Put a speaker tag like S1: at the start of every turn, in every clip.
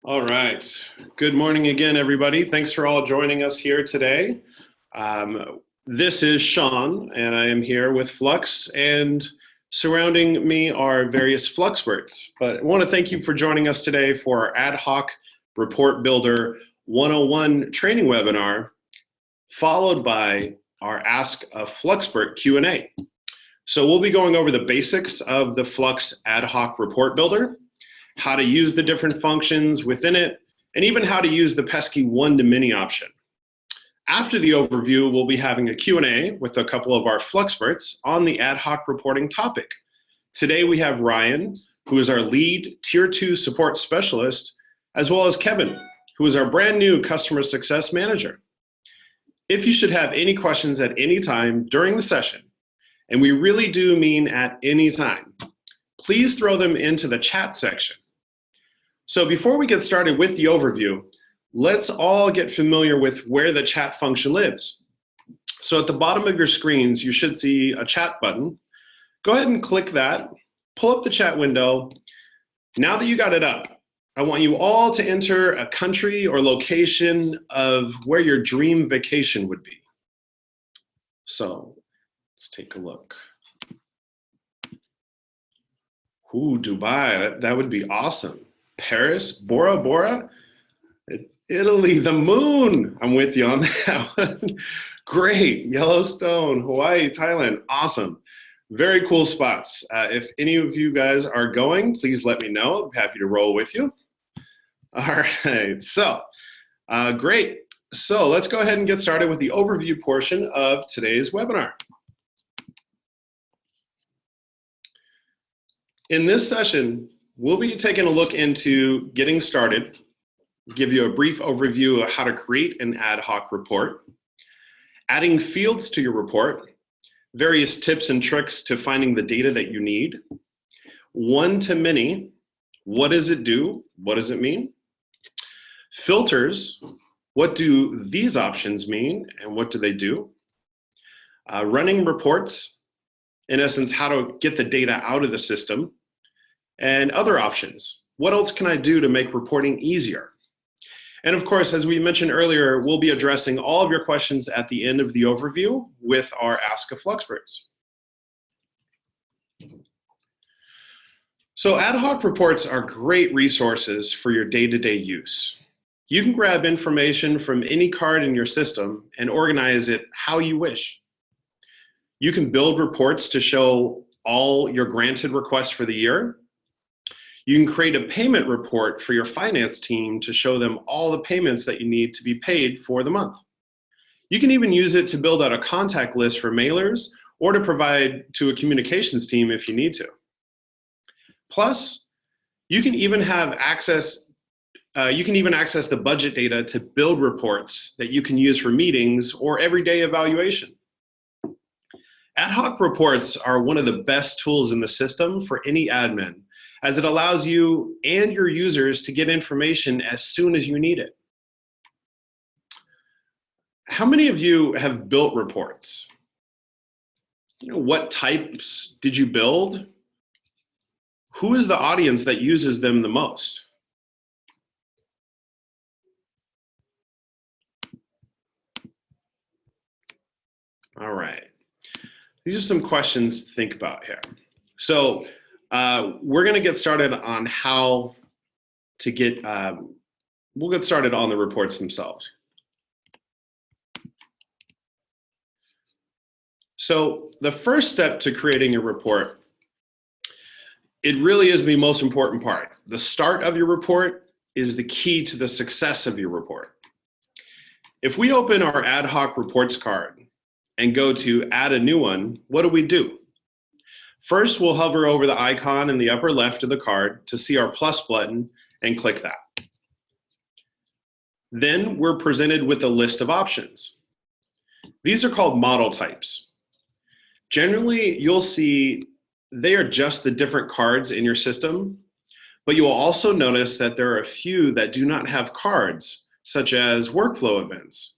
S1: All right. Good morning again, everybody. Thanks for all joining us here today. This is Sean, and I am here with Flux, and surrounding me are various Fluxxperts. But I want to thank you for joining us today for our Ad Hoc Report Builder 101 training webinar, followed by our Ask a Fluxxpert Q&A. So we'll be going over the basics of the Flux Ad Hoc Report Builder, how to use the different functions within it, and even how to use the pesky one-to-many option. After the overview, we'll be having a Q&A with a couple of our Fluxxperts on the ad hoc reporting topic. Today we have Ryan, who is our lead Tier 2 support specialist, as well as Kevin, who is our brand new customer success manager. If you should have any questions at any time during the session, and we really do mean at any time, please throw them into the chat section. So before we get started with the overview, let's all get familiar with where the chat function lives. So at the bottom of your screens, you should see a chat button. Go ahead and click that, pull up the chat window. Now that you got it up, I want you all to enter a country or location of where your dream vacation would be. So let's take a look. Ooh, Dubai, that would be awesome. Paris, Bora Bora, Italy, the moon. I'm with you on that one. Great. Yellowstone, Hawaii, Thailand. Awesome. Very cool spots. If any of you guys are going, please let me know. I'm happy to roll with you. All right. So, great. So let's go ahead and get started with the overview portion of today's webinar. In this session, we'll be taking a look into getting started, give you a brief overview of how to create an ad hoc report, adding fields to your report, various tips and tricks to finding the data that you need, one-to-many, what does it do, what does it mean, filters, what do these options mean and what do they do, running reports, in essence, how to get the data out of the system, and other options. What else can I do to make reporting easier? And of course, as we mentioned earlier, we'll be addressing all of your questions at the end of the overview with our Ask a Fluxxperts. So ad hoc reports are great resources for your day-to-day use. You can grab information from any card in your system and organize it how you wish. You can build reports to show all your granted requests for the year. You can create a payment report for your finance team to show them all the payments that you need to be paid for the month. You can even use it to build out a contact list for mailers or to provide to a communications team if you need to. Plus, you can even have access the budget data to build reports that you can use for meetings or everyday evaluation. Ad hoc reports are one of the best tools in the system for any admin, as it allows you and your users to get information as soon as you need it. How many of you have built reports? What types did you build? Who is the audience that uses them the most? All right. These are some questions to think about here. So we're going to get started on how to get, we'll get started on the reports themselves. So the first step to creating a report, it really is the most important part. The start of your report is the key to the success of your report. If we open our ad hoc reports card and go to add a new one, what do? First, we'll hover over the icon in the upper left of the card to see our plus button and click that. Then we're presented with a list of options. These are called model types. Generally, you'll see they are just the different cards in your system, but you will also notice that there are a few that do not have cards, such as workflow events.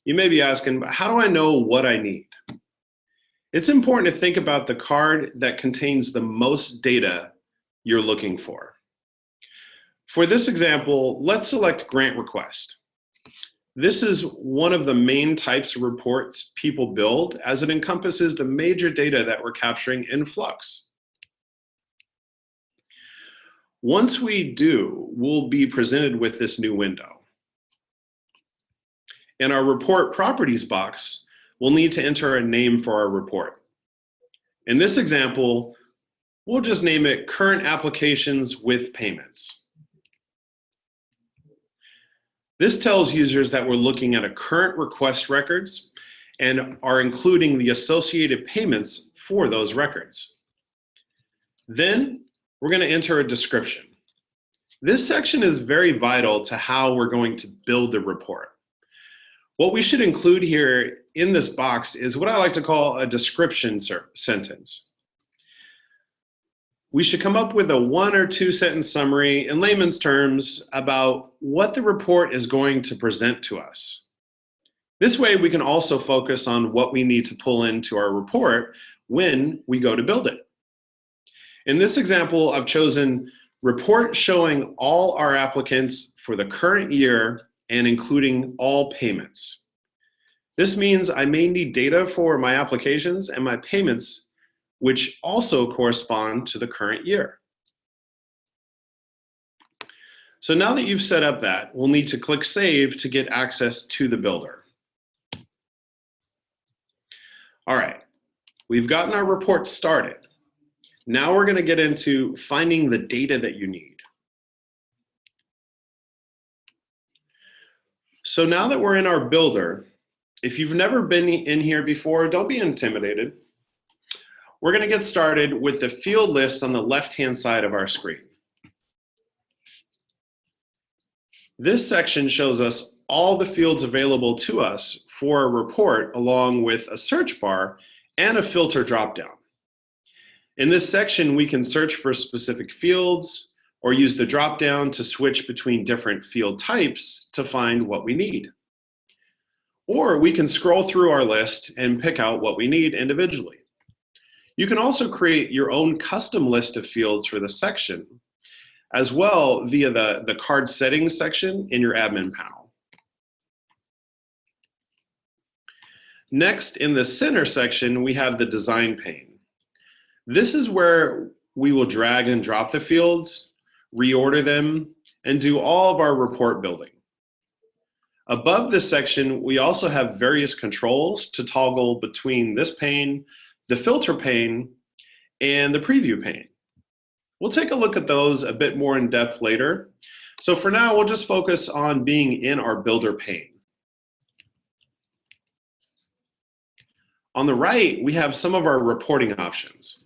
S1: You may be asking, how do I know what I need? It's important to think about the card that contains the most data you're looking for. For this example, let's select grant request. This is one of the main types of reports people build, as it encompasses the major data that we're capturing in Flux. Once we do, we'll be presented with this new window. In our report properties box, we'll need to enter a name for our report. In this example, we'll just name it Current Applications with Payments. This tells users that we're looking at a current request records and are including the associated payments for those records. Then we're going to enter a description. This section is very vital to how we're going to build the report. What we should include here in this box is what I like to call a description sentence. We should come up with a 1 or 2 sentence summary in layman's terms about what the report is going to present to us. This way we can also focus on what we need to pull into our report when we go to build it. In this example, I've chosen report showing all our applicants for the current year and including all payments. This means I may need data for my applications and my payments, which also correspond to the current year. So now that you've set up that, we'll need to click Save to get access to the builder. All right, we've gotten our report started. Now we're going to get into finding the data that you need. So now that we're in our builder, if you've never been in here before, don't be intimidated. We're going to get started with the field list on the left-hand side of our screen. This section shows us all the fields available to us for a report, along with a search bar and a filter dropdown. In this section, we can search for specific fields or use the dropdown to switch between different field types to find what we need. Or we can scroll through our list and pick out what we need individually. You can also create your own custom list of fields for the section, as well via the card settings section in your admin panel. Next, in the center section, we have the design pane. This is where we will drag and drop the fields, reorder them, and do all of our report building. Above this section, we also have various controls to toggle between this pane, the filter pane, and the preview pane. We'll take a look at those a bit more in depth later. So for now, we'll just focus on being in our builder pane. On the right, we have some of our reporting options.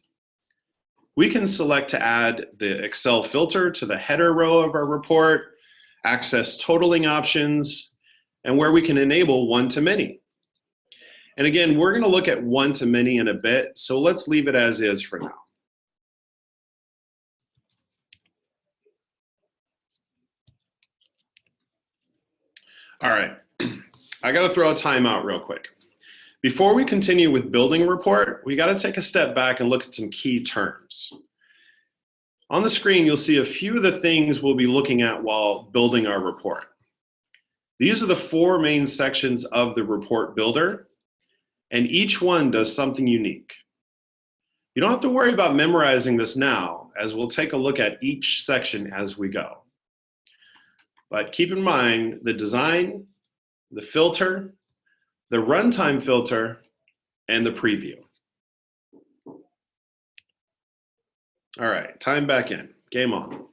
S1: We can select to add the Excel filter to the header row of our report, access totaling options, and where we can enable one-to-many. And again, we're going to look at one-to-many in a bit, so let's leave it as is for now. All right, I got to throw a timeout real quick. Before we continue with building a report, we got to take a step back and look at some key terms. On the screen, you'll see a few of the things we'll be looking at while building our report. These are the 4 main sections of the report builder, and each one does something unique. You don't have to worry about memorizing this now, as we'll take a look at each section as we go. But keep in mind the design, the filter, the runtime filter, and the preview. All right, time back in, game on.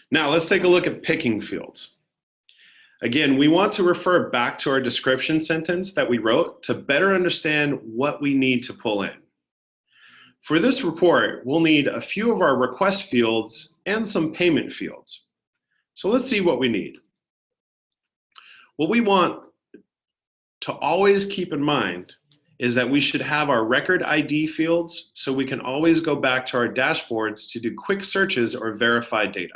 S1: Now let's take a look at picking fields. Again, we want to refer back to our description sentence that we wrote to better understand what we need to pull in. For this report, we'll need a few of our request fields and some payment fields. So let's see what we need. What we want to always keep in mind is that we should have our record ID fields so we can always go back to our dashboards to do quick searches or verify data.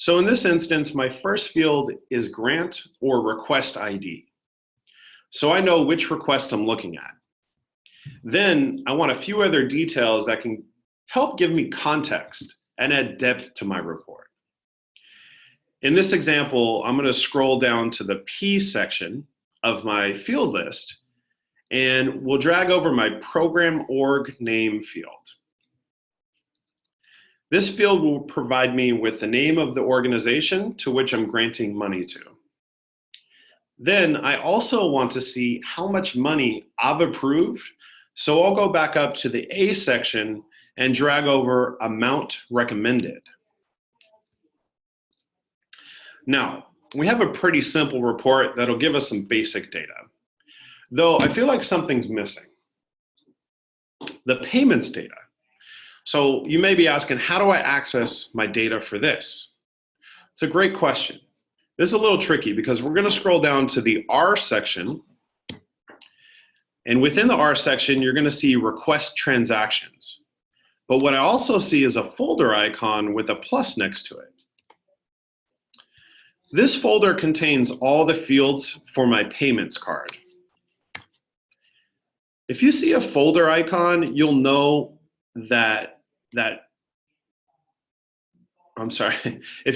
S1: So in this instance, my first field is grant or request ID. So I know which request I'm looking at. Then I want a few other details that can help give me context and add depth to my report. In this example, I'm going to scroll down to the P section of my field list, and we'll drag over my program org name field. This field will provide me with the name of the organization to which I'm granting money to. Then I also want to see how much money I've approved, so I'll go back up to the A section and drag over amount recommended. Now, we have a pretty simple report that'll give us some basic data, though I feel like something's missing. The payments data. So you may be asking, how do I access my data for this? It's a great question. This is a little tricky because we're going to scroll down to the R section, and within the R section, you're going to see request transactions. But what I also see is a folder icon with a plus next to it. This folder contains all the fields for my payments card. If you see a folder icon, you'll know if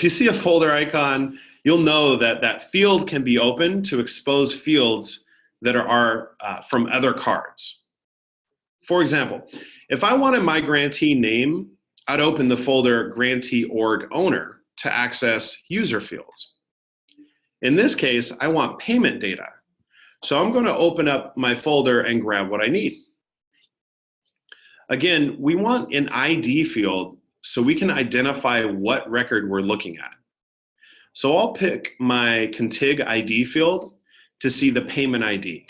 S1: you see a folder icon, you'll know that that field can be opened to expose fields that are from other cards. For example, if I wanted my grantee name, I'd open the folder grantee org owner to access user fields. In this case, I want payment data. So I'm going to open up my folder and grab what I need. Again, we want an ID field so we can identify what record we're looking at. So I'll pick my config ID field to see the payment ID.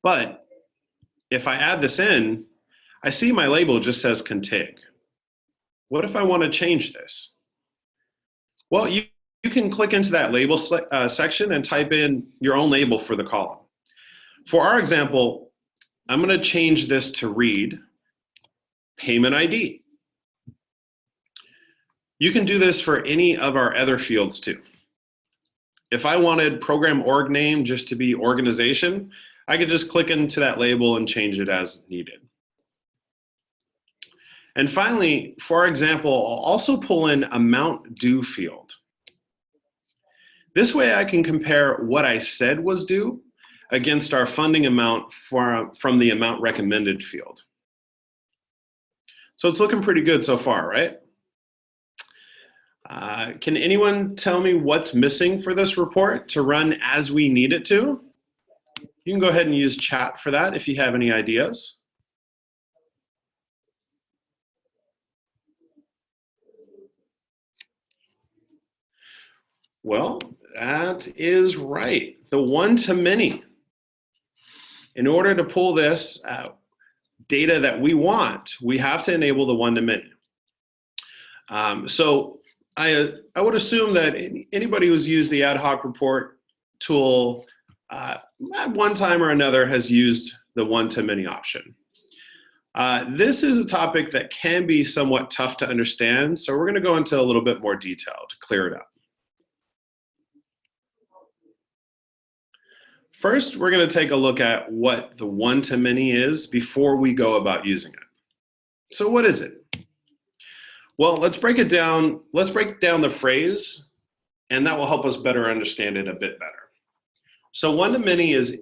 S1: But if I add this in, I see my label just says config. What if I want to change this? Well, you can click into that label section and type in your own label for the column. For our example, I'm going to change this to read payment ID. You can do this for any of our other fields too. If I wanted program org name just to be organization, I could just click into that label and change it as needed. And finally, for our example, I'll also pull in amount due field. This way I can compare what I said was due against our funding amount from the amount recommended field. So it's looking pretty good so far, right? Can anyone tell me what's missing for this report to run as we need it to? You can go ahead and use chat for that if you have any ideas. Well, that is right, the one-to-many. In order to pull this data that we want, we have to enable the one-to-many. So I would assume that anybody who's used the Adhoc Report tool at one time or another has used the one-to-many option. This is a topic that can be somewhat tough to understand, so we're going to go into a little bit more detail to clear it up. First, we're going to take a look at what the one-to-many is before we go about using it. So what is it? Well, let's break it down. Let's break down the phrase, and that will help us better understand it a bit better. So one-to-many is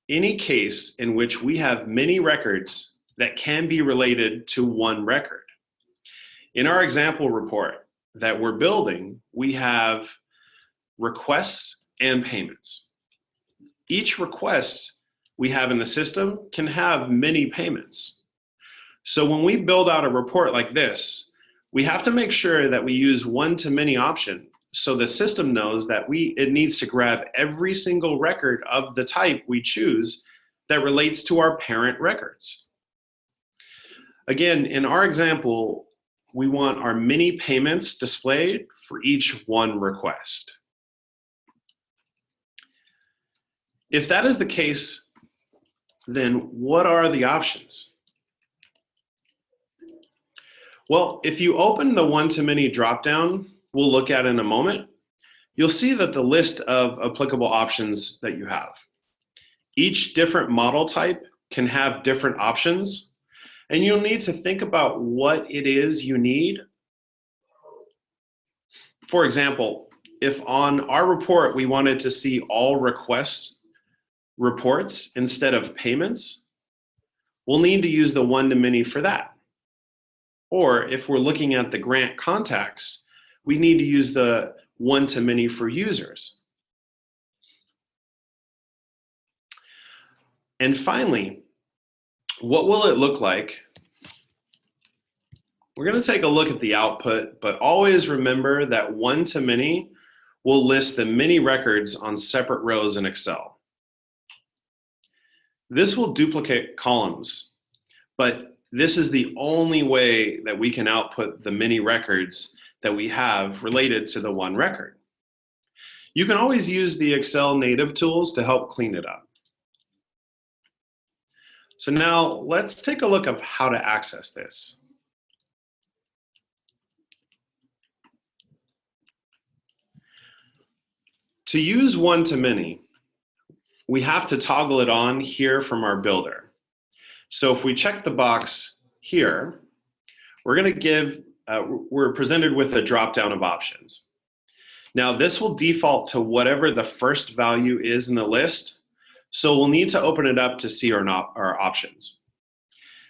S1: any case in which we have many records that can be related to one record. In our example report that we're building, we have requests and payments. Each request we have in the system can have many payments. So when we build out a report like this, we have to make sure that we use one-to-many option so the system knows that it needs to grab every single record of the type we choose that relates to our parent records. Again, in our example, we want our many payments displayed for each one request. If that is the case, then what are the options? Well, if you open the one-to-many dropdown we'll look at in a moment, you'll see that the list of applicable options that you have. Each different model type can have different options, and you'll need to think about what it is you need For example, if on our report we wanted to see all request reports instead of payments, we'll need to use the one-to-many for that. Or if we're looking at the grant contacts, we need to use the one-to-many for users. And finally, what will it look like? We're going to take a look at the output, but always remember that one-to-many will list the many records on separate rows in Excel. This will duplicate columns, but this is the only way that we can output the many records that we have related to the one record. You can always use the Excel native tools to help clean it up. So now let's take a look at how to access this. To use one-to-many, we have to toggle it on here from our builder. So if we check the box here, we're presented with a drop-down of options. Now this will default to whatever the first value is in the list, so we'll need to open it up to see our options.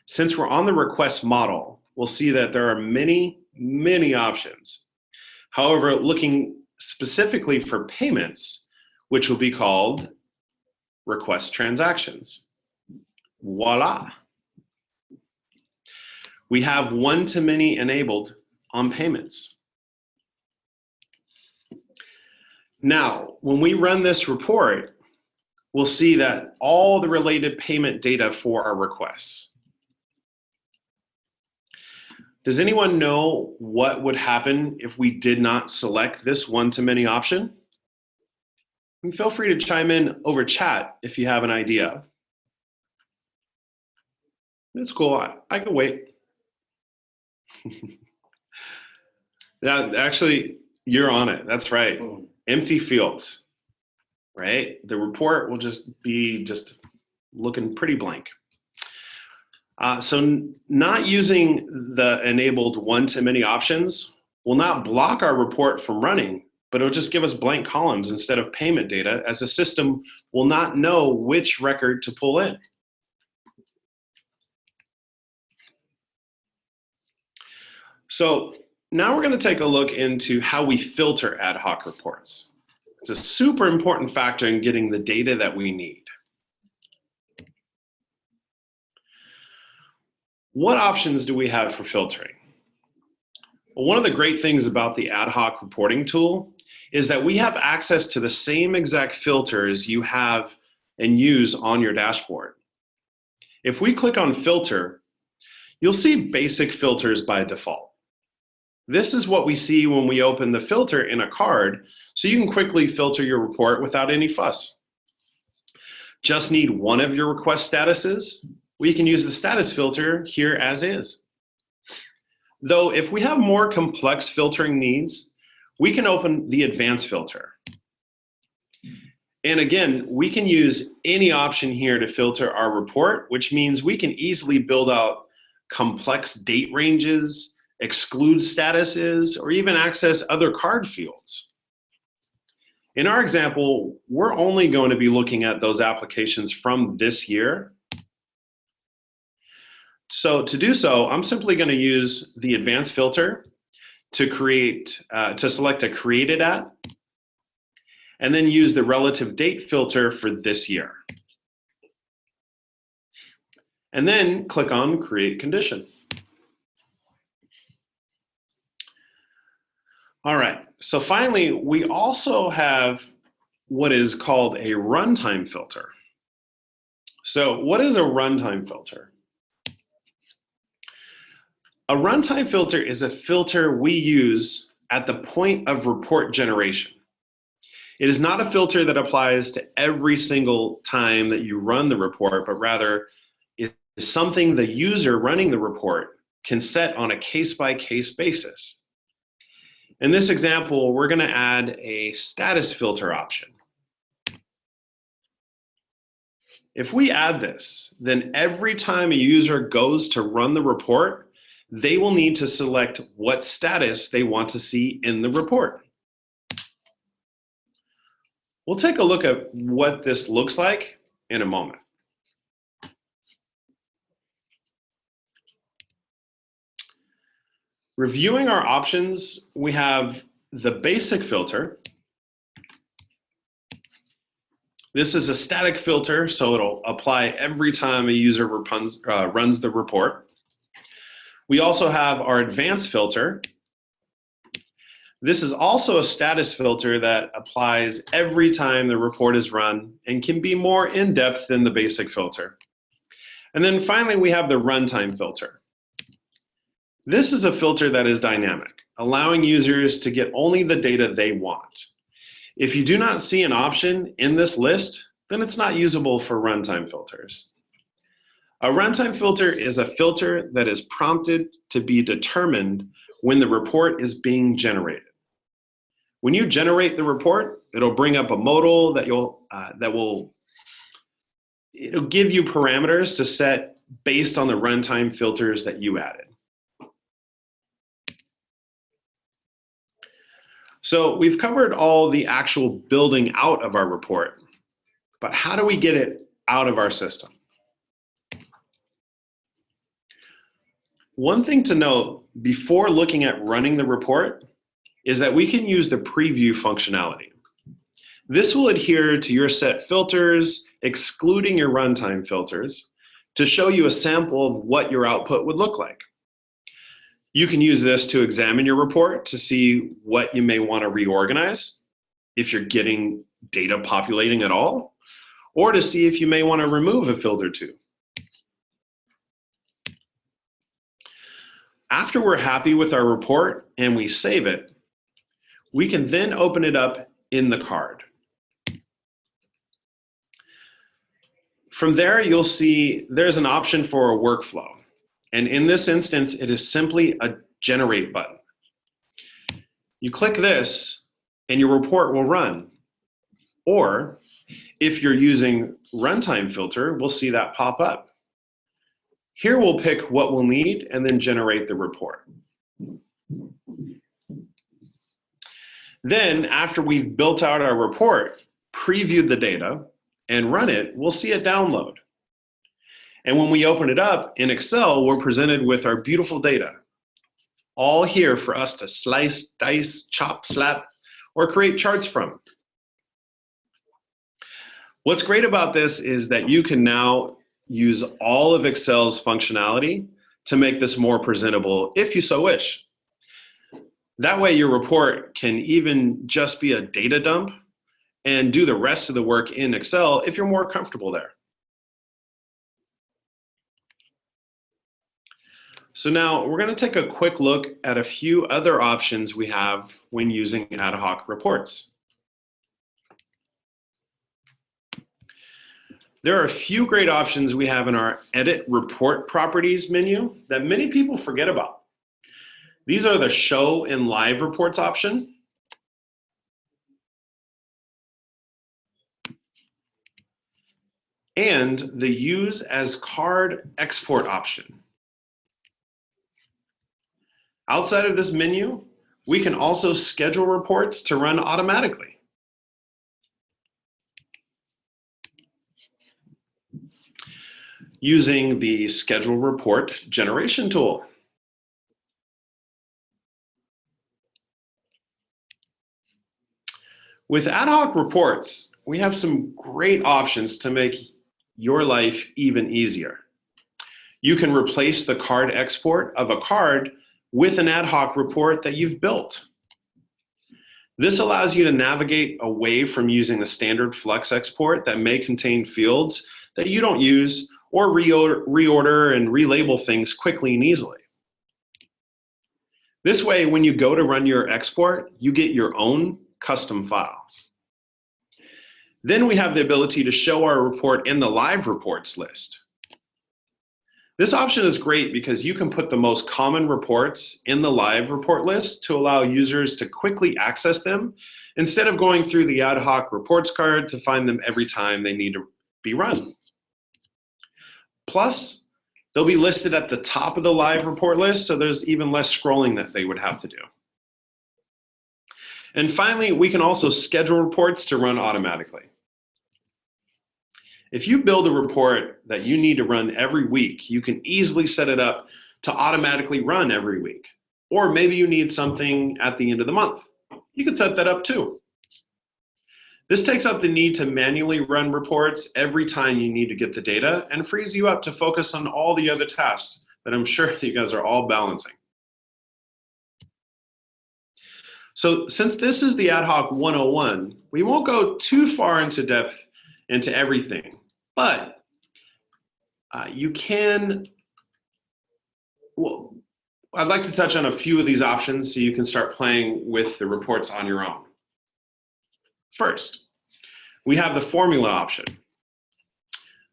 S1: Since we're on the request model, we'll see that there are many, many options. However, looking specifically for payments, which will be called request transactions. Voila. We have one-to-many enabled on payments. Now, when we run this report, we'll see that all the related payment data for our requests. Does anyone know what would happen if we did not select this one-to-many option? And feel free to chime in over chat if you have an idea. It's cool, I can wait. Yeah, actually, you're on it, that's right. Empty fields, right? The report will just be looking pretty blank. So not using the enabled one-to-many options will not block our report from running, but it'll just give us blank columns instead of payment data, as the system will not know which record to pull in. So now we're going to take a look into how we filter ad hoc reports. It's a super important factor in getting the data that we need. What options do we have for filtering? Well, one of the great things about the ad hoc reporting tool is that we have access to the same exact filters you have and use on your dashboard. If we click on filter, you'll see basic filters by default. This is what we see when we open the filter in a card, so you can quickly filter your report without any fuss. Just need one of your request statuses? We can use the status filter here as is. Though if we have more complex filtering needs, we can open the advanced filter. And again, we can use any option here to filter our report, which means we can easily build out complex date ranges, exclude statuses, or even access other card fields. In our example, we're only going to be looking at those applications from this year. So to do so, I'm simply going to use the advanced filter to select a created at, and then use the relative date filter for this year. And then click on create condition. All right, so finally, we also have what is called a runtime filter. So what is a runtime filter? A runtime filter is a filter we use at the point of report generation. It is not a filter that applies to every single time that you run the report, but rather is something the user running the report can set on a case-by-case basis. In this example, we're going to add a status filter option. If we add this, then every time a user goes to run the report, they will need to select what status they want to see in the report. We'll take a look at what this looks like in a moment. Reviewing our options, we have the basic filter. This is a static filter, so it'll apply every time a user runs the report. We also have our advanced filter. This is also a status filter that applies every time the report is run and can be more in-depth than the basic filter. And then finally, we have the runtime filter. This is a filter that is dynamic, allowing users to get only the data they want. If you do not see an option in this list, then it's not usable for runtime filters. A runtime filter is a filter that is prompted to be determined when the report is being generated. When you generate the report, it'll bring up a modal that it'll give you parameters to set based on the runtime filters that you added. So we've covered all the actual building out of our report, but how do we get it out of our system? One thing to note before looking at running the report is that we can use the preview functionality. This will adhere to your set filters, excluding your runtime filters, to show you a sample of what your output would look like. You can use this to examine your report to see what you may want to reorganize, if you're getting data populating at all, or to see if you may want to remove a field or two. After we're happy with our report and we save it, we can then open it up in the card. From there, you'll see there's an option for a workflow. And in this instance, it is simply a generate button. You click this and your report will run. Or if you're using runtime filter, we'll see that pop up. Here we'll pick what we'll need and then generate the report. Then after we've built out our report, previewed the data, and run it, we'll see it download. And when we open it up in Excel, we're presented with our beautiful data, all here for us to slice, dice, chop, slap, or create charts from. What's great about this is that you can now use all of Excel's functionality to make this more presentable if you so wish. That way your report can even just be a data dump and do the rest of the work in Excel if you're more comfortable there. So now we're going to take a quick look at a few other options we have when using ad hoc reports. There are a few great options we have in our Edit Report Properties menu that many people forget about. These are the Show in Live Reports option, and the Use as Card Export option. Outside of this menu, we can also schedule reports to run automatically. Using the Schedule Report Generation tool. With ad hoc reports, we have some great options to make your life even easier. You can replace the card export of a card with an ad hoc report that you've built. This allows you to navigate away from using the standard Flux export that may contain fields that you don't use, or reorder and relabel things quickly and easily. This way, when you go to run your export, you get your own custom file. Then we have the ability to show our report in the live reports list. This option is great because you can put the most common reports in the live report list to allow users to quickly access them instead of going through the ad hoc reports card to find them every time they need to be run. Plus, they'll be listed at the top of the live report list, so there's even less scrolling that they would have to do. And finally, we can also schedule reports to run automatically. If you build a report that you need to run every week, you can easily set it up to automatically run every week. Or maybe you need something at the end of the month. You can set that up too. This takes out the need to manually run reports every time you need to get the data and frees you up to focus on all the other tasks that I'm sure that you guys are all balancing. So since this is the Ad Hoc 101, we won't go too far into depth into everything, but you can, well, I'd like to touch on a few of these options so you can start playing with the reports on your own. First, we have the formula option.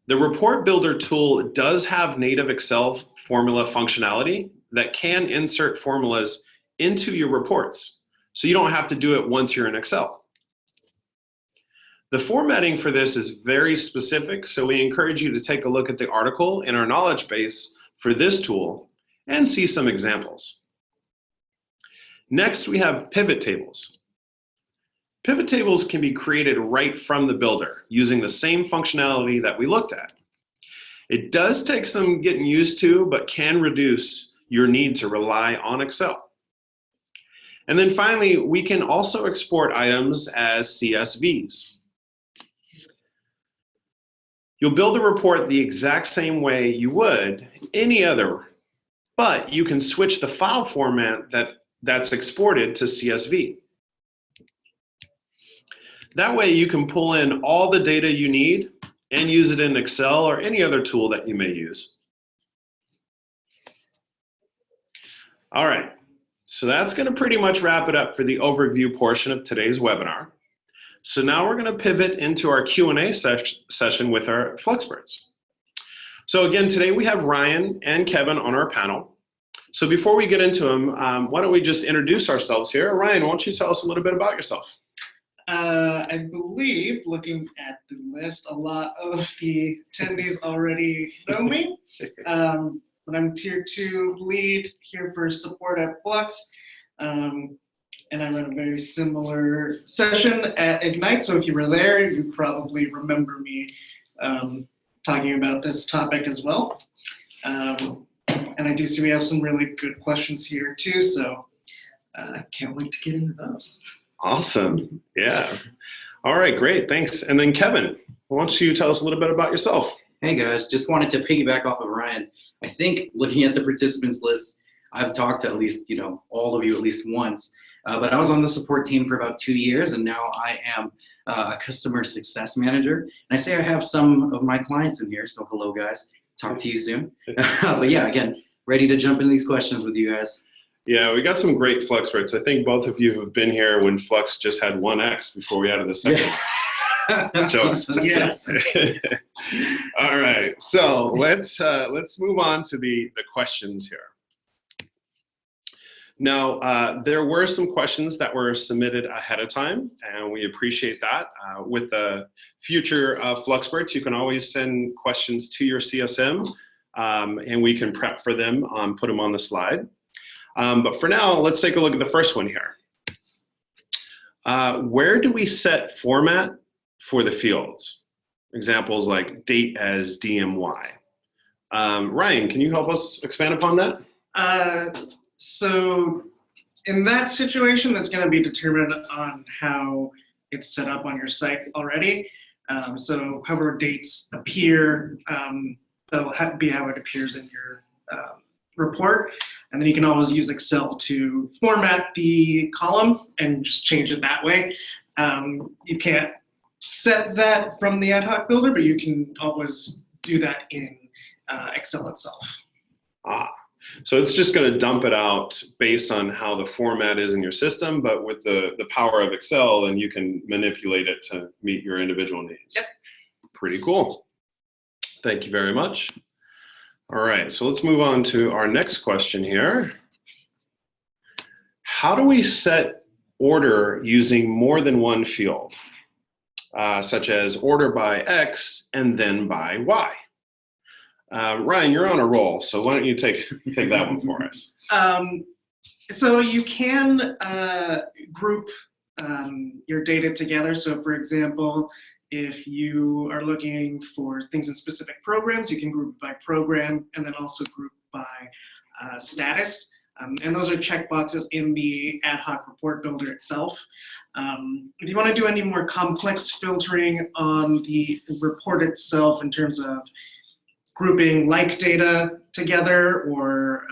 S1: The Report Builder tool does have native Excel formula functionality that can insert formulas into your reports, so you don't have to do it once you're in Excel. The formatting for this is very specific, so we encourage you to take a look at the article in our knowledge base for this tool and see some examples. Next, we have pivot tables. Pivot tables can be created right from the builder using the same functionality that we looked at. It does take some getting used to, but can reduce your need to rely on Excel. And then finally, we can also export items as CSVs. You'll build a report the exact same way you would any other, but you can switch the file format that's exported to CSV. That way you can pull in all the data you need and use it in Excel or any other tool that you may use. All right, so that's going to pretty much wrap it up for the overview portion of today's webinar. So now we're going to pivot into our Q&A session with our Fluxxperts. So again, today we have Ryan and Kevin on our panel. So before we get into them, why don't we just introduce ourselves here? Ryan, why don't you tell us a little bit about yourself?
S2: I believe, looking at the list, a lot of the attendees already know me. But I'm Tier 2 lead here for support at Flux. And I ran a very similar session at Ignite. So if you were there, you probably remember me talking about this topic as well. And I do see we have some really good questions here too. So I can't wait to get into those.
S1: Awesome. Yeah. All right, great. Thanks. And then Kevin, why don't you tell us a little bit about yourself?
S3: Hey guys, just wanted to piggyback off of Ryan. I think looking at the participants list, I've talked to at least, all of you at least once, but I was on the support team for about 2 years, and now I am a customer success manager. And I say I have some of my clients in here, so hello guys, talk to you soon. But yeah, again, ready to jump into these questions with you guys.
S1: Yeah, we got some great Fluxxperts. I think both of you have been here when Flux just had 1X before we added the second one. Jokes.
S2: Yes.
S1: All right, so let's move on to the questions here. Now, there were some questions that were submitted ahead of time, and we appreciate that. With the future Fluxxperts, you can always send questions to your CSM, and we can prep for them, put them on the slide. But for now, let's take a look at the first one here. Where do we set format for the fields? Examples like date as DMY. Ryan, can you help us expand upon that?
S2: So in that situation, that's going to be determined on how it's set up on your site already. So however dates appear, that'll be how it appears in your report. And then you can always use Excel to format the column and just change it that way. You can't set that from the Ad Hoc Builder, but you can always do that in Excel itself.
S1: So it's just going to dump it out based on how the format is in your system, but with the power of Excel, and you can manipulate it to meet your individual needs.
S2: Yep.
S1: Pretty cool. Thank you very much. All right, so let's move on to our next question here. How do we set order using more than one field, such as order by X and then by Y? Ryan, you're on a roll, so why don't you take that one for us?
S2: So you can group your data together. So for example, if you are looking for things in specific programs, you can group by program and then also group by status. And those are checkboxes in the Adhoc Report Builder itself. If you want to do any more complex filtering on the report itself in terms of grouping like data together or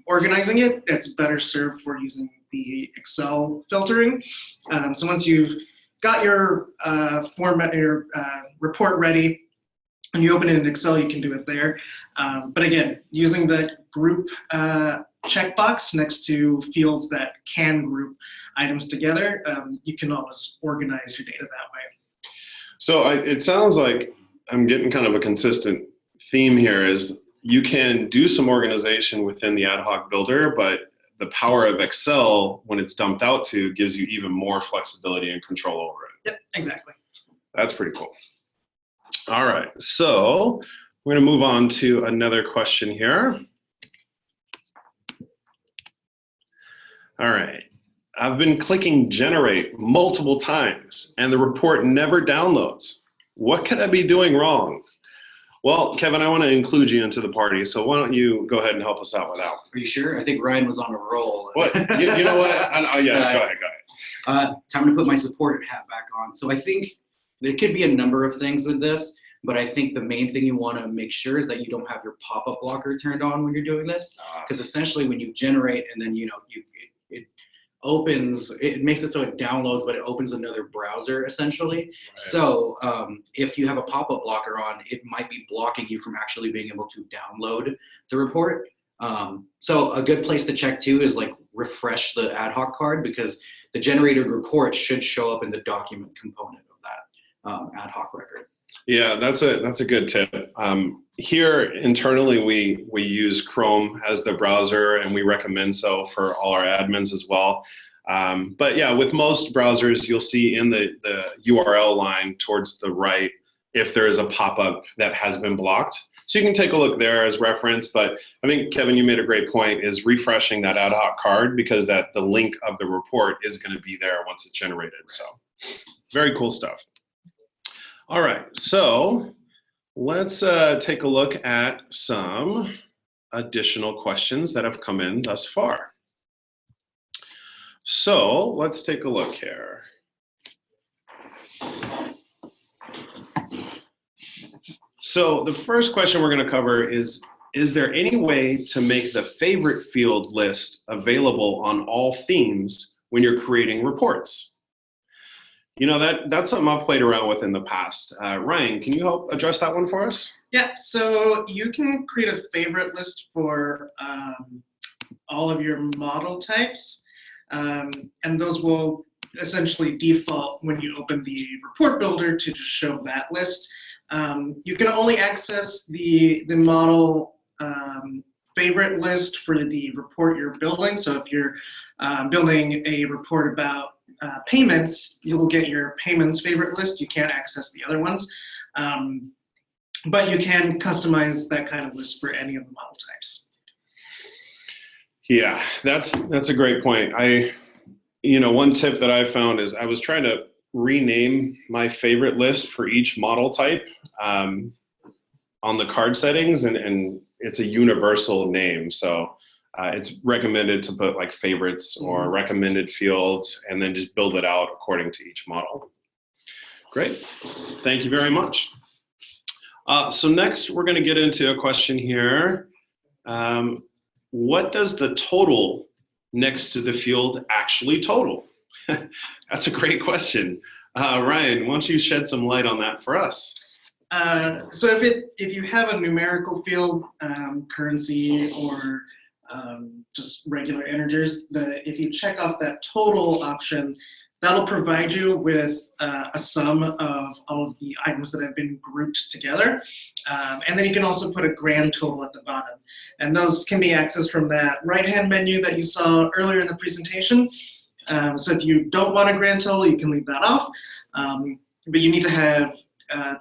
S2: organizing it, it's better served for using the Excel filtering. So once you've got your format, your report ready, and you open it in Excel, you can do it there. But again, using the group checkbox next to fields that can group items together, you can always organize your data that way.
S1: So it sounds like I'm getting kind of a consistent theme here is you can do some organization within the Adhoc Builder, but the power of Excel, when it's dumped out to, gives you even more flexibility and control over it.
S2: Yep, exactly.
S1: That's pretty cool. All right, so we're going to move on to another question here. All right, I've been clicking generate multiple times and the report never downloads. What could I be doing wrong? Well, Kevin, I want to include you into the party, so why don't you go ahead and help us out with that?
S3: Are you sure? I think Ryan was on a roll.
S1: What? You know what? Yeah, go ahead.
S3: Time to put my support hat back on. So I think there could be a number of things with this, but I think the main thing you want to make sure is that you don't have your pop-up blocker turned on when you're doing this, because essentially when you generate and then it opens, it makes it so it downloads, but it opens another browser essentially. Right. So if you have a pop-up blocker on, it might be blocking you from actually being able to download the report. So a good place to check too is like refresh the ad hoc card, because the generated report should show up in the document component of that ad hoc record. Yeah, that's a good tip.
S1: Here internally, we use Chrome as the browser, and we recommend so for all our admins as well. But yeah, with most browsers, you'll see in the URL line towards the right if there is a pop-up that has been blocked. So you can take a look there as reference. But I think, Kevin, you made a great point, is refreshing that ad hoc card, because the link of the report is going to be there once it's generated. So very cool stuff. All right, so let's take a look at some additional questions that have come in thus far. So let's take a look here. So the first question we're going to cover is there any way to make the favorite field list available on all themes when you're creating reports? You know, that's something I've played around with in the past. Ryan, can you help address that one for us?
S2: Yeah, so you can create a favorite list for all of your model types, and those will essentially default when you open the report builder to just show that list. You can only access the model favorite list for the report you're building. So if you're building a report about payments, you will get your payments favorite list. You can't access the other ones, but you can customize that kind of list for any of the model types.
S1: Yeah, that's a great point. One tip that I found is I was trying to rename my favorite list for each model type on the card settings, and it's a universal name. So it's recommended to put like favorites or recommended fields and then just build it out according to each model. Great, thank you very much. So next we're going to get into a question here. What does the total next to the field actually total? That's a great question. Ryan, why don't you shed some light on that for us?
S2: So if you have a numerical field, currency, or just regular integers, if you check off that total option, that'll provide you with a sum of all of the items that have been grouped together. And then you can also put a grand total at the bottom. And those can be accessed from that right-hand menu that you saw earlier in the presentation. So if you don't want a grand total, you can leave that off. But you need to have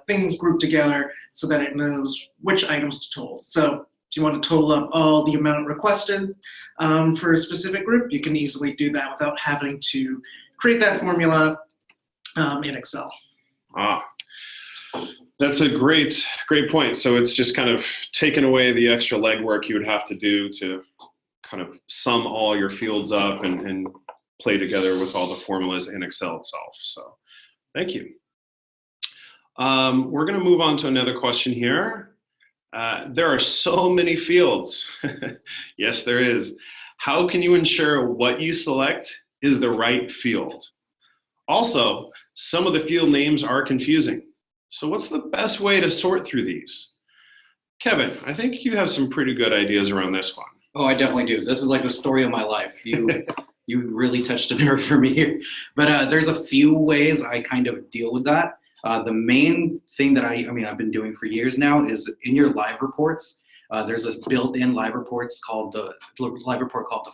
S2: things grouped together so that it knows which items to total. So if you want to total up all the amount requested for a specific group, you can easily do that without having to create that formula in Excel.
S1: That's a great point. So it's just kind of taken away the extra legwork you would have to do to kind of sum all your fields up and play together with all the formulas in Excel itself. So thank you. We're going to move on to another question here. There are so many fields. Yes, there is. How can you ensure what you select is the right field? Also, some of the field names are confusing. So what's the best way to sort through these? Kevin, I think you have some pretty good ideas around this one.
S3: Oh, I definitely do. This is like the story of my life. You really touched a nerve for me here. But there's a few ways I kind of deal with that. The main thing that I've been doing for years now is in your live reports, there's this built-in live report called the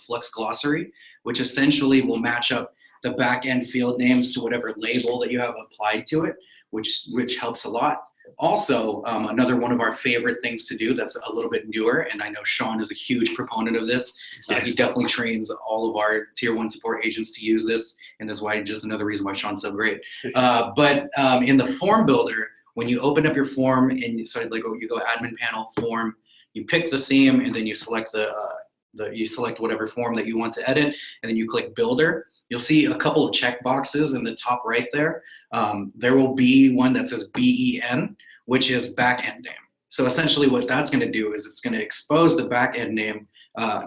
S3: Flux Glossary, which essentially will match up the back-end field names to whatever label that you have applied to it, which helps a lot. Also, another one of our favorite things to do that's a little bit newer, and I know Sean is a huge proponent of this.
S1: Yes.
S3: He definitely trains all of our Tier 1 support agents to use this, and that's why just another reason why Sean's so great. But in the form builder, when you open up your form and you go admin panel form, you pick the theme, and then you select you select whatever form that you want to edit, and then you click builder. You'll see a couple of check boxes in the top right there. There will be one that says BEN, which is backend name. So essentially what that's going to do is it's going to expose the backend name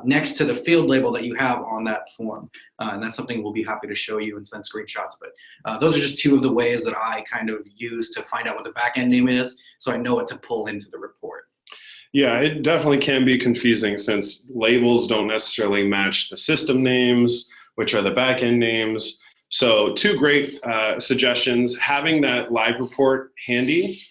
S3: next to the field label that you have on that form. And that's something we'll be happy to show you and send screenshots. But those are just two of the ways that I kind of use to find out what the backend name is, so I know what to pull into the report.
S1: Yeah, it definitely can be confusing since labels don't necessarily match the system names, which are the backend names. So two great suggestions. Having that live report handy,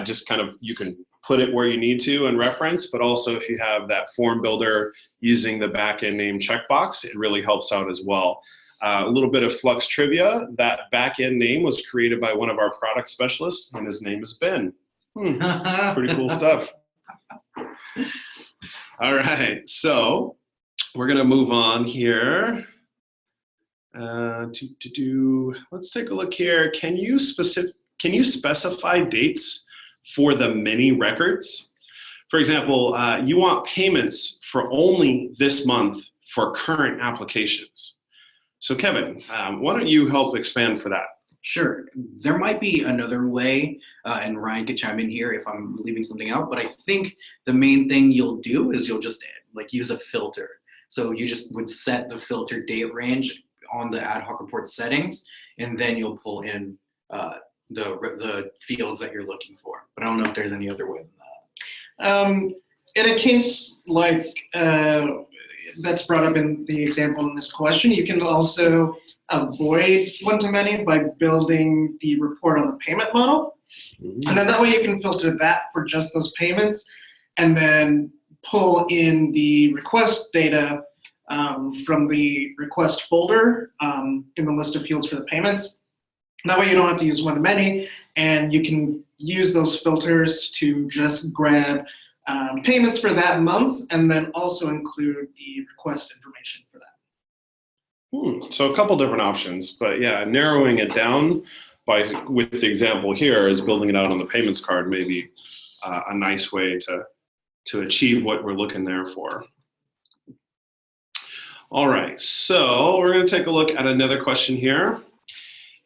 S1: just kind of, you can put it where you need to and reference, but also if you have that form builder using the backend name checkbox, it really helps out as well. A little bit of Flux trivia, that backend name was created by one of our product specialists, and his name is Ben. Pretty cool stuff. All right, so we're gonna move on here. Let's take a look here. Can you specify dates for the mini records? For example, you want payments for only this month for current applications. So Kevin, why don't you help expand for that?
S3: Sure. There might be another way, and Ryan could chime in here if I'm leaving something out, but I think the main thing you'll do is you'll just use a filter. So you just would set the filter date range on the ad hoc report settings, and then you'll pull in the fields that you're looking for. But I don't know if there's any other way than that.
S2: In a case like that's brought up in the example in this question, you can also avoid one-to-many by building the report on the payment model. And then that way you can filter that for just those payments, and then pull in the request data from the request folder in the list of fields for the payments. That way you don't have to use one-to-many, and you can use those filters to just grab payments for that month, and then also include the request information for that.
S1: So a couple different options, but yeah, narrowing it down with the example here is building it out on the payments card, maybe a nice way to achieve what we're looking there for. All right, so we're going to take a look at another question here.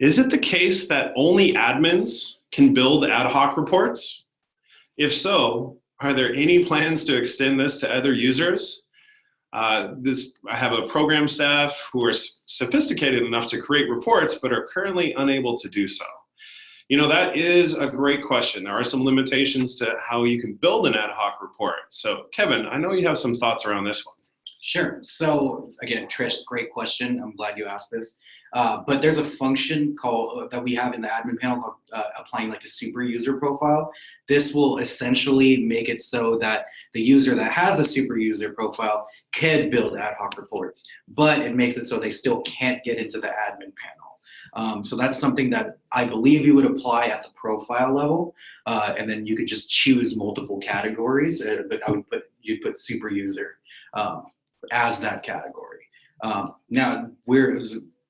S1: Is it the case that only admins can build ad hoc reports? If so, are there any plans to extend this to other users? I have a program staff who are sophisticated enough to create reports, but are currently unable to do so. You know, that is a great question. There are some limitations to how you can build an ad hoc report. So Kevin, I know you have some thoughts around this one.
S3: Sure. So again, Trish, great question. I'm glad you asked this. But there's a function that we have in the admin panel called applying like a super user profile. This will essentially make it so that the user that has the super user profile can build ad hoc reports, but it makes it so they still can't get into the admin panel. So that's something that I believe you would apply at the profile level, and then you could just choose multiple categories. But you'd put super user as that category. Now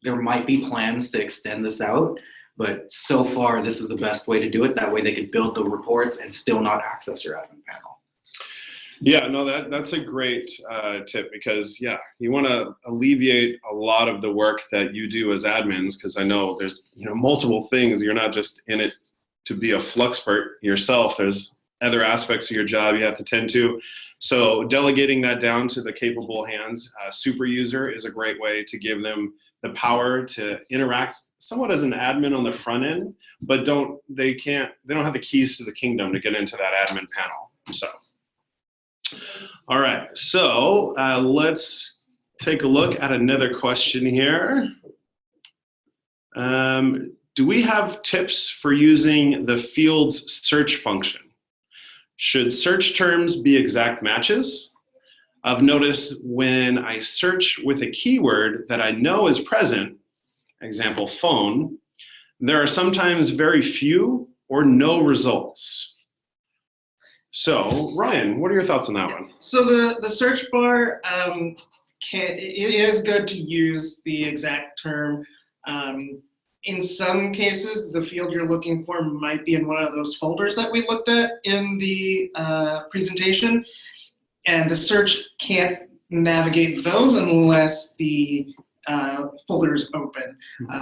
S3: there might be plans to extend this out, but so far this is the best way to do it. That way they could build the reports and still not access your admin panel.
S1: Yeah, no, that's a great tip, because yeah, you want to alleviate a lot of the work that you do as admins, because I know there's multiple things. You're not just in it to be a Fluxxpert yourself. There's other aspects of your job you have to tend to. So delegating that down to the capable hands, super user is a great way to give them the power to interact somewhat as an admin on the front end, but they don't have the keys to the kingdom to get into that admin panel. So. All right, so let's take a look at another question here. Do we have tips for using the fields search function? Should search terms be exact matches? I've noticed when I search with a keyword that I know is present, example phone, there are sometimes very few or no results. So, Ryan, what are your thoughts on that one?
S2: So the search bar, it is good to use the exact term. In some cases, the field you're looking for might be in one of those folders that we looked at in the presentation, and the search can't navigate those unless the folder is open.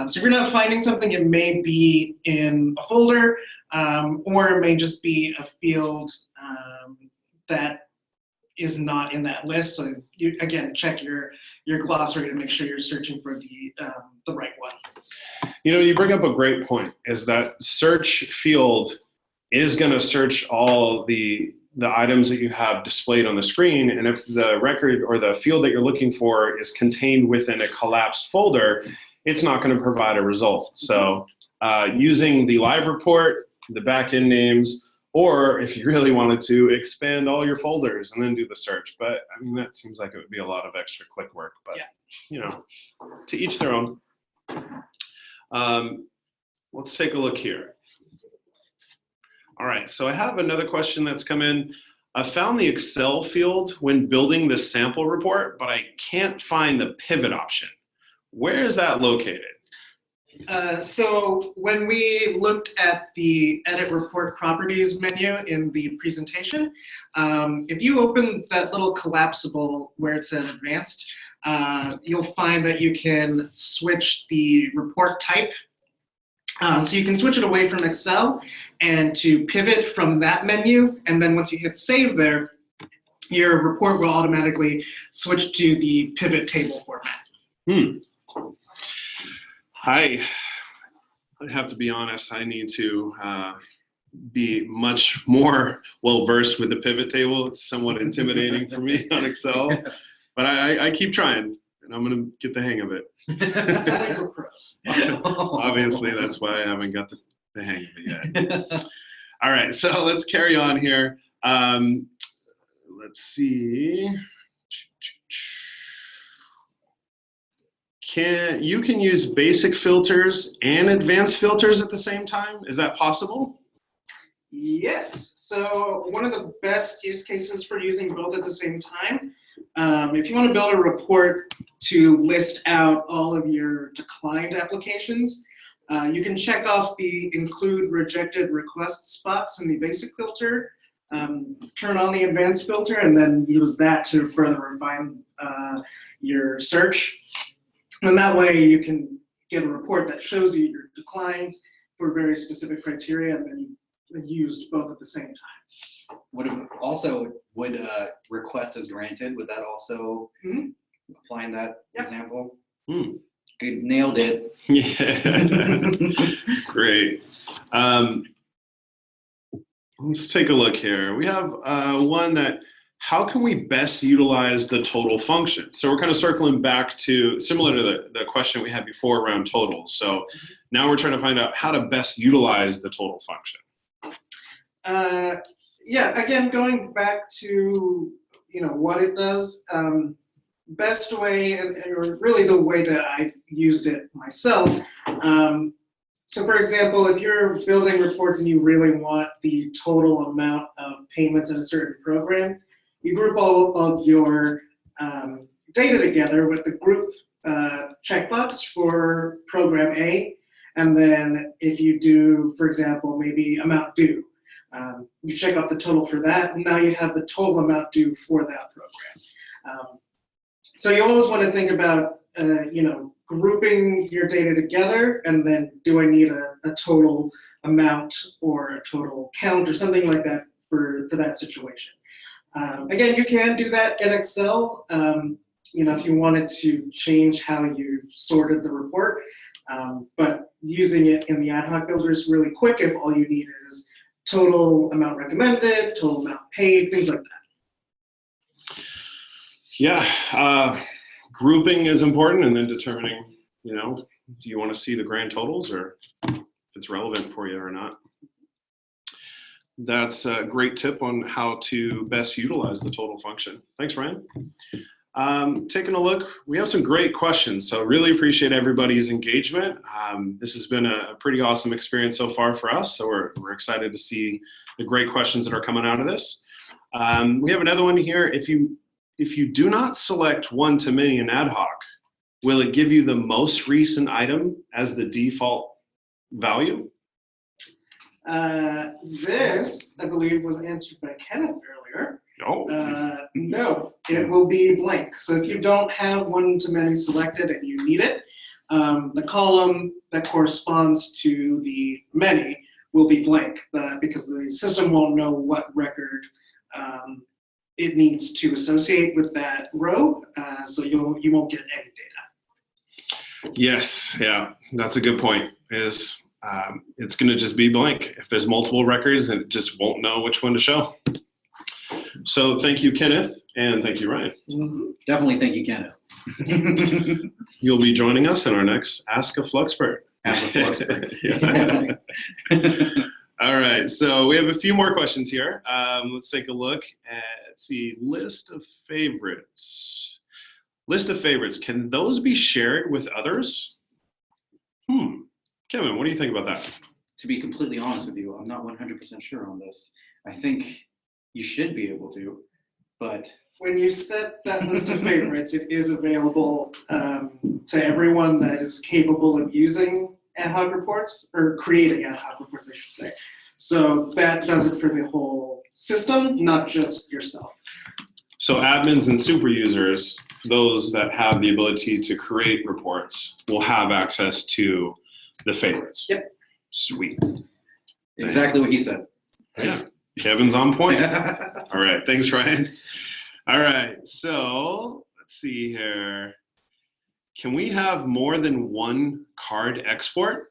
S2: So if you're not finding something, it may be in a folder, or it may just be a field that is not in that list. So you, again, check your glossary to make sure you're searching for the right one.
S1: You bring up a great point, is that search field is going to search all the items that you have displayed on the screen, and if the record or the field that you're looking for is contained within a collapsed folder, it's not going to provide a result. So using the live report, the backend names, or if you really wanted to, expand all your folders and then do the search. But I mean, that seems like it would be a lot of extra click work, but yeah. To each their own. Let's take a look here. All right, so I have another question that's come in. I found the Excel field when building the sample report, but I can't find the pivot option. Where is that located?
S2: So when we looked at the edit report properties menu in the presentation, if you open that little collapsible where it said advanced, you'll find that you can switch the report type. So you can switch it away from Excel and to pivot from that menu, and then once you hit save there, your report will automatically switch to the pivot table format.
S1: I have to be honest, I need to be much more well-versed with the pivot table. It's somewhat intimidating for me on Excel, but I keep trying, and I'm going to get the hang of it.
S2: That's only for pros.
S1: Obviously, that's why I haven't got the hang of it yet. All right, so let's carry on here. Let's see. You can use basic filters and advanced filters at the same time? Is that possible?
S2: Yes. So one of the best use cases for using both at the same time, if you want to build a report to list out all of your declined applications, you can check off the include rejected requests box in the basic filter, turn on the advanced filter, and then use that to further refine your search. And that way you can get a report that shows you your declines for very specific criteria, and then you use both at the same time.
S3: Would request as granted, would that also apply in that example? Good, nailed it.
S1: Yeah, great. Let's take a look here. We have one that, how can we best utilize the total function? So we're kind of circling back to, similar to the question we had before around totals. So now we're trying to find out how to best utilize the total function.
S2: Yeah, again, going back to what it does, best way, or really the way that I used it myself. So for example, if you're building reports and you really want the total amount of payments in a certain program, you group all of your data together with the group checkbox for program A, and then if you do, for example, maybe amount due, you check off the total for that, and now you have the total amount due for that program. So you always want to think about, grouping your data together, and then do I need a total amount or a total count or something like that for that situation. Again, you can do that in Excel, if you wanted to change how you sorted the report, but using it in the ad hoc builder is really quick if all you need is total amount recommended, total amount paid, things like that.
S1: Yeah, grouping is important, and then determining, do you want to see the grand totals or if it's relevant for you or not. That's a great tip on how to best utilize the total function. Thanks, Ryan. Taking a look, we have some great questions, so really appreciate everybody's engagement. This has been a pretty awesome experience so far for us, so we're excited to see the great questions that are coming out of this. We have another one here. If you do not select one-to-many in ad hoc, will it give you the most recent item as the default value?
S2: This, I believe, was answered by Kenneth earlier.
S1: Oh.
S2: No, it will be blank. So if you don't have one-to-many selected and you need it, the column that corresponds to the many will be blank, because the system won't know what record it needs to associate with that row, so you won't get any data.
S1: Yes, yeah, that's a good point. It's going to just be blank. If there's multiple records, it just won't know which one to show. So thank you, Kenneth, and thank you, Ryan.
S2: Mm-hmm.
S3: Definitely thank you, Kenneth.
S1: You'll be joining us in our next Ask a Fluxxpert.
S3: Ask a Fluxxpert.
S1: Yes. All right, so we have a few more questions here. Let's take a look at, let's see, list of favorites. List of favorites, can those be shared with others? Kevin, what do you think about that?
S3: To be completely honest with you, I'm not 100% sure on this. I think you should be able to, but
S2: when you set that list of favorites, it is available to everyone that is capable of using ad hoc reports, or creating ad hoc reports, I should say. So that does it for the whole system, not just yourself.
S1: So admins and super users, those that have the ability to create reports, will have access to the favorites.
S2: Yep.
S1: Sweet.
S3: exactly what he said.
S1: Yeah, Kevin's on point. All right, thanks, Ryan. All right, so let's see here. Can we have more than one card export?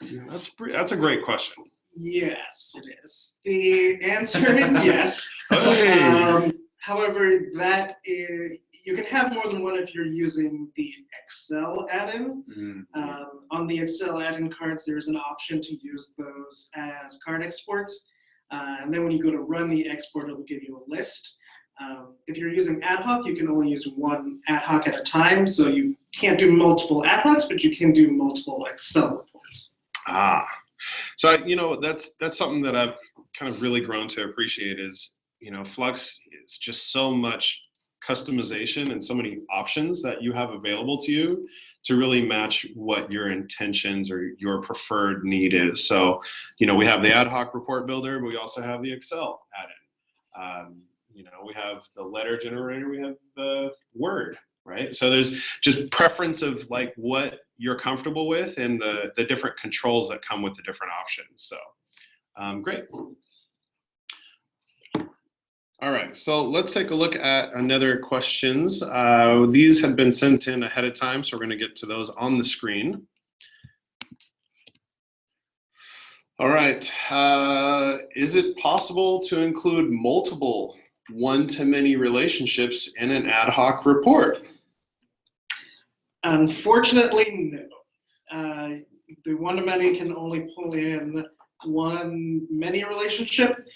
S1: That's a great question.
S2: Yes, it is. The answer is yes.
S1: Hey.
S2: However, you can have more than one if you're using the Excel add-in. On the Excel add-in cards, there's an option to use those as card exports. And then when you go to run the export, it'll give you a list. If you're using ad hoc, you can only use one ad hoc at a time. So you can't do multiple ad hocs, but you can do multiple Excel reports.
S1: So that's something that I've kind of really grown to appreciate is, Flux is just so much customization and so many options that you have available to you to really match what your intentions or your preferred need is. So, we have the Ad Hoc Report Builder, but we also have the Excel add-in. We have the letter generator, we have the Word, right? So there's just preference of like what you're comfortable with and the different controls that come with the different options. So great. All right, so let's take a look at another questions. These have been sent in ahead of time, so we're going to get to those on the screen. All right, is it possible to include multiple one-to-many relationships in an ad hoc report?
S2: Unfortunately, no. The one-to-many can only pull in one many relationship.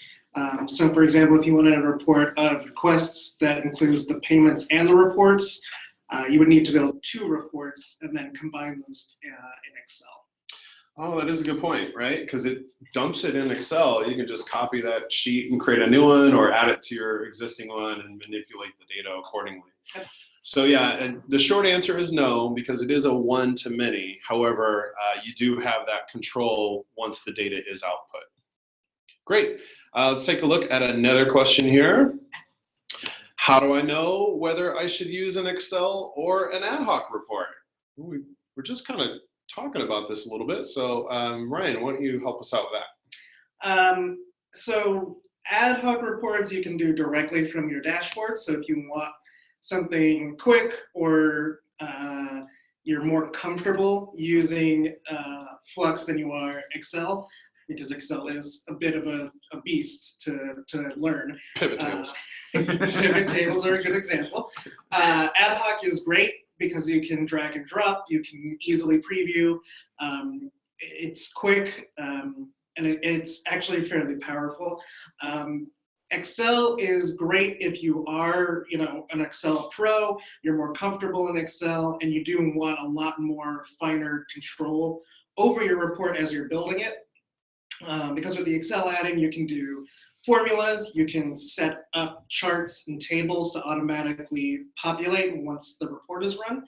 S2: So for example, if you wanted a report of requests that includes the payments and the reports, you would need to build two reports and then combine those in Excel.
S1: Oh, that is a good point, right? Because it dumps it in Excel. You can just copy that sheet and create a new one or add it to your existing one and manipulate the data accordingly. So yeah, and the short answer is no, because it is a one-to-many. However, you do have that control once the data is output. Great. Let's take a look at another question here. How do I know whether I should use an Excel or an ad hoc report? We're just kind of talking about this a little bit. So Ryan, why don't you help us out with that?
S2: So ad hoc reports you can do directly from your dashboard. So if you want something quick or you're more comfortable using Flux than you are Excel, because Excel is a bit of a beast to learn.
S1: Pivot tables.
S2: Pivot tables are a good example. Ad hoc is great because you can drag and drop, you can easily preview. It's quick, and it's actually fairly powerful. Excel is great if you are, an Excel pro, you're more comfortable in Excel, and you do want a lot more finer control over your report as you're building it. Because with the Excel add-in, you can do formulas, you can set up charts and tables to automatically populate once the report is run.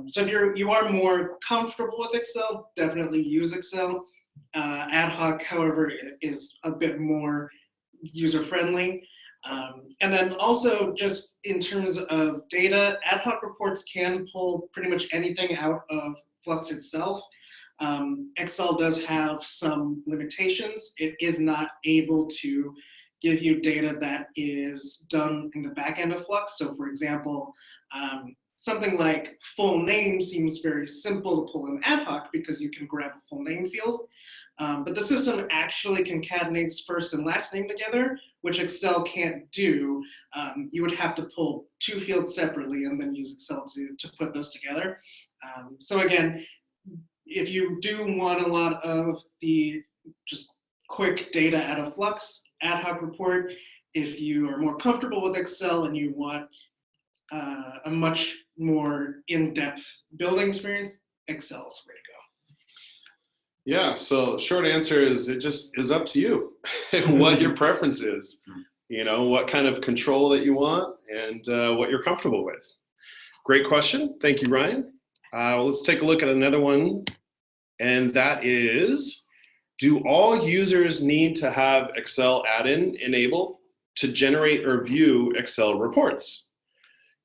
S2: So if you are more comfortable with Excel, definitely use Excel. Ad hoc, however, is a bit more user-friendly. And then also just in terms of data, ad hoc reports can pull pretty much anything out of Flux itself. Excel does have some limitations. It is not able to give you data that is done in the back end of Flux. So for example, something like full name seems very simple to pull in ad hoc because you can grab a full name field. But the system actually concatenates first and last name together, which Excel can't do. You would have to pull two fields separately and then use Excel to put those together. So again, if you do want a lot of the just quick data out of Flux, ad hoc report. If you are more comfortable with Excel and you want a much more in-depth building experience, Excel is the way to go.
S1: Yeah, so short answer is it just is up to you what your preference is, what kind of control that you want and what you're comfortable with. Great question. Thank you, Ryan. Let's take a look at another one, and that is, do all users need to have Excel add-in enabled to generate or view Excel reports?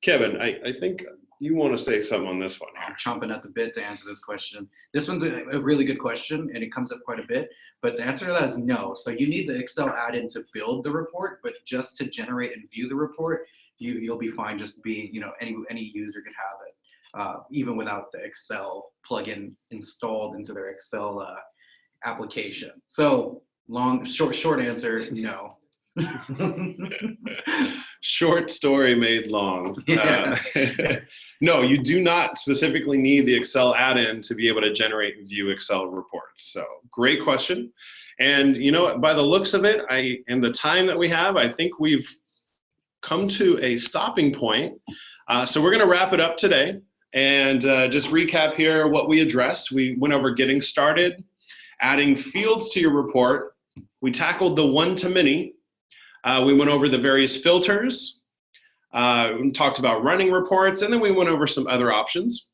S1: Kevin, I think you want to say something on this one.
S3: I'm chomping at the bit to answer this question. This one's a really good question, and it comes up quite a bit, but the answer to that is no. So you need the Excel add-in to build the report, but just to generate and view the report, you'll be fine just being, any user could have it, even without the Excel plugin installed into their Excel application. So short answer, no.
S1: Short story made long.
S3: Yeah.
S1: No, you do not specifically need the Excel add-in to be able to generate and view Excel reports. So great question. And by the looks of it, and the time that we have, I think we've come to a stopping point. So we're going to wrap it up today and just recap here what we addressed. We went over getting started, adding fields to your report. We tackled the one-to-many. We went over the various filters, we talked about running reports, and then we went over some other options.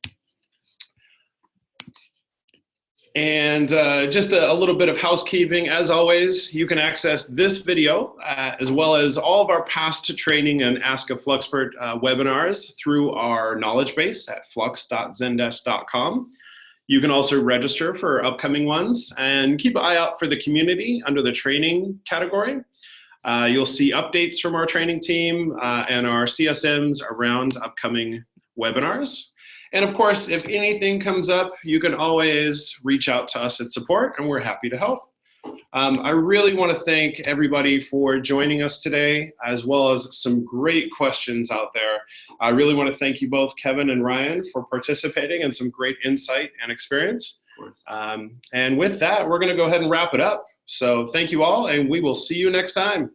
S1: And just a little bit of housekeeping. As always, you can access this video as well as all of our past training and Ask a Fluxxpert webinars through our knowledge base at flux.zendesk.com. You can also register for upcoming ones and keep an eye out for the community under the training category. You'll see updates from our training team and our CSMs around upcoming webinars. And of course, if anything comes up, you can always reach out to us at support, and we're happy to help. I really want to thank everybody for joining us today, as well as some great questions out there. I really want to thank you both, Kevin and Ryan, for participating and some great insight and experience. And with that, we're going to go ahead and wrap it up. So thank you all, and we will see you next time.